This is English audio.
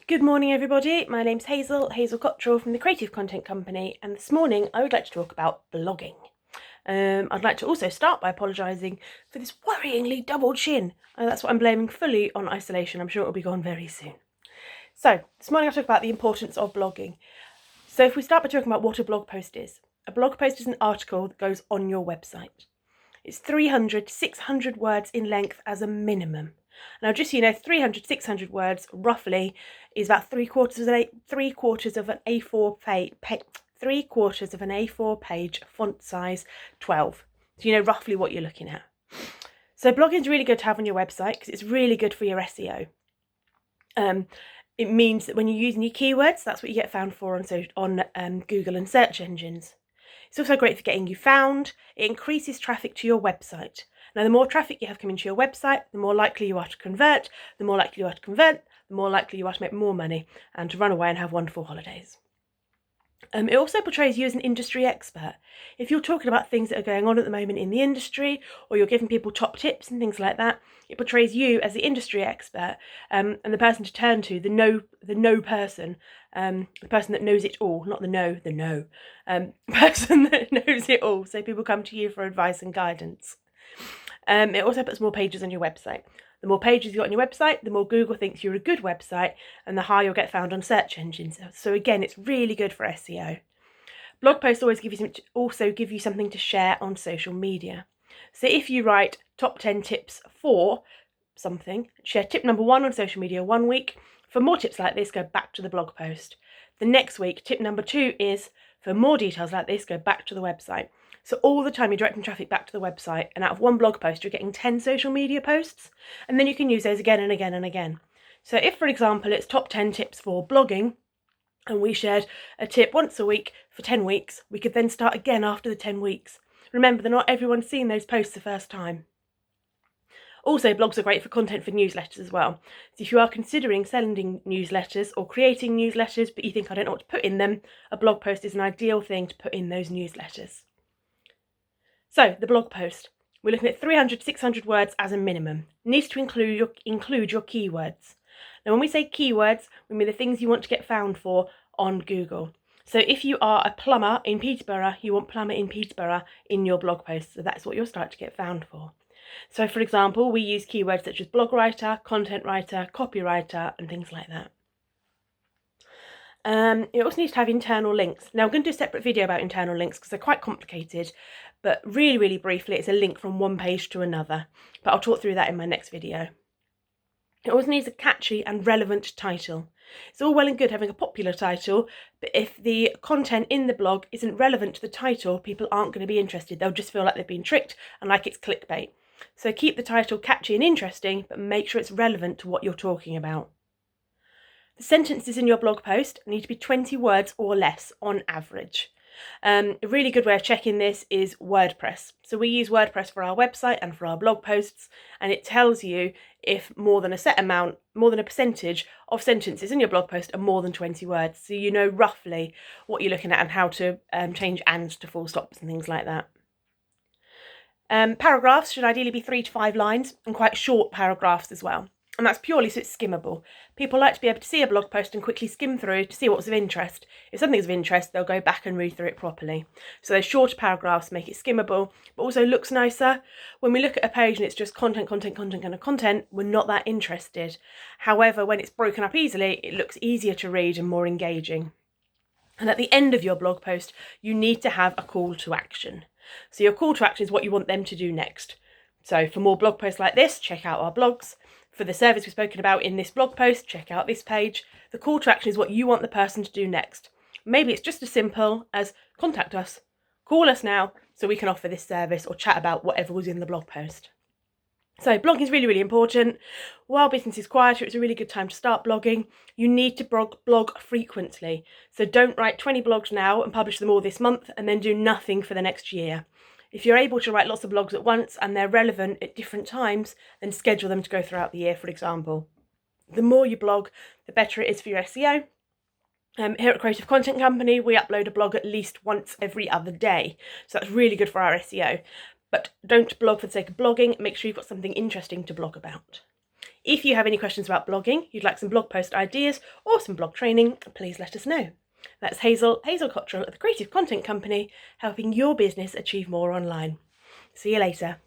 Good morning everybody, my name's Hazel Cottrell from the Creative Content Company, and this morning I would like to talk about blogging. I'd like to also start by apologising for this worryingly double chin. That's what I'm blaming fully on isolation. I'm sure it'll be gone very soon. So this morning I'll talk about the importance of blogging. So if we start by talking about what a blog post is. A blog post is an article that goes on your website. It's 300 to 600 words in length as a minimum. Now, just so you know, 300, 600 words roughly is about three quarters of an A4 page, font size 12. So you know roughly what you're looking at. So blogging is really good to have on your website because it's really good for your SEO. It means that when you're using your keywords, that's what you get found for on Google and search engines. It's also great for getting you found. It increases traffic to your website. Now, the more traffic you have coming to your website, the more likely you are to convert. The more likely you are to convert, the more likely you are to make more money and to run away and have wonderful holidays. It also portrays you as an industry expert. If you're talking about things that are going on at the moment in the industry, or you're giving people top tips and things like that, it portrays you as the industry expert and the person to turn to, the know person, the person that knows it all, not the person that knows it all. So people come to you for advice and guidance. It also puts more pages on your website. The more pages you've got on your website, the more Google thinks you're a good website and the higher you'll get found on search engines. So again, it's really good for SEO. Blog posts always give you something to share on social media. So if you write top 10 tips for something, share tip number 1 on social media 1 week. For more tips like this, go back to the blog post. The next week, tip number 2 is, for more details like this, go back to the website. So all the time you're directing traffic back to the website, and out of one blog post, you're getting 10 social media posts, and then you can use those again and again and again. So if, for example, it's top 10 tips for blogging, and we shared a tip once a week for 10 weeks, we could then start again after the 10 weeks. Remember that not everyone's seen those posts the first time. Also, blogs are great for content for newsletters as well. So if you are considering sending newsletters or creating newsletters, but you think, I don't know what to put in them, a blog post is an ideal thing to put in those newsletters. So, the blog post. We're looking at 300 to 600 words as a minimum. It needs to include your keywords. Now, when we say keywords, we mean the things you want to get found for on Google. So if you are a plumber in Peterborough, you want plumber in Peterborough in your blog post. So that's what you'll start to get found for. So for example, we use keywords such as blog writer, content writer, copywriter, and things like that. It also needs to have internal links. Now I'm going to do a separate video about internal links because they're quite complicated, but really, really briefly, it's a link from one page to another. But I'll talk through that in my next video. It also needs a catchy and relevant title. It's all well and good having a popular title, but if the content in the blog isn't relevant to the title, people aren't going to be interested. They'll just feel like they've been tricked and like it's clickbait. So keep the title catchy and interesting, but make sure it's relevant to what you're talking about. The sentences in your blog post need to be 20 words or less on average. A really good way of checking this is WordPress. So we use WordPress for our website and for our blog posts, and it tells you if more than a percentage of sentences in your blog post are more than 20 words. So you know roughly what you're looking at and how to change ands to full stops and things like that. Paragraphs should ideally be 3 to 5 lines, and quite short paragraphs as well. And that's purely so it's skimmable. People like to be able to see a blog post and quickly skim through to see what's of interest. If something's of interest, they'll go back and read through it properly. So those shorter paragraphs make it skimmable, but also looks nicer. When we look at a page and it's just content, we're not that interested. However, when it's broken up easily, it looks easier to read and more engaging. And at the end of your blog post, you need to have a call to action. So your call to action is what you want them to do next. So for more blog posts like this, check out our blogs. For the service we've spoken about in this blog post, check out this page. The call to action is what you want the person to do next. Maybe it's just as simple as contact us, call us now so we can offer this service or chat about whatever was in the blog post. So blogging is really, really important. While business is quieter, it's a really good time to start blogging. You need to blog frequently. So don't write 20 blogs now and publish them all this month and then do nothing for the next year. If you're able to write lots of blogs at once and they're relevant at different times, then schedule them to go throughout the year, for example. The more you blog, the better it is for your SEO. Here at Creative Content Company, we upload a blog at least once every other day. So that's really good for our SEO. But don't blog for the sake of blogging. Make sure you've got something interesting to blog about. If you have any questions about blogging, you'd like some blog post ideas or some blog training, please let us know. That's Hazel Cottrell at the Creative Content Company, helping your business achieve more online. See you later.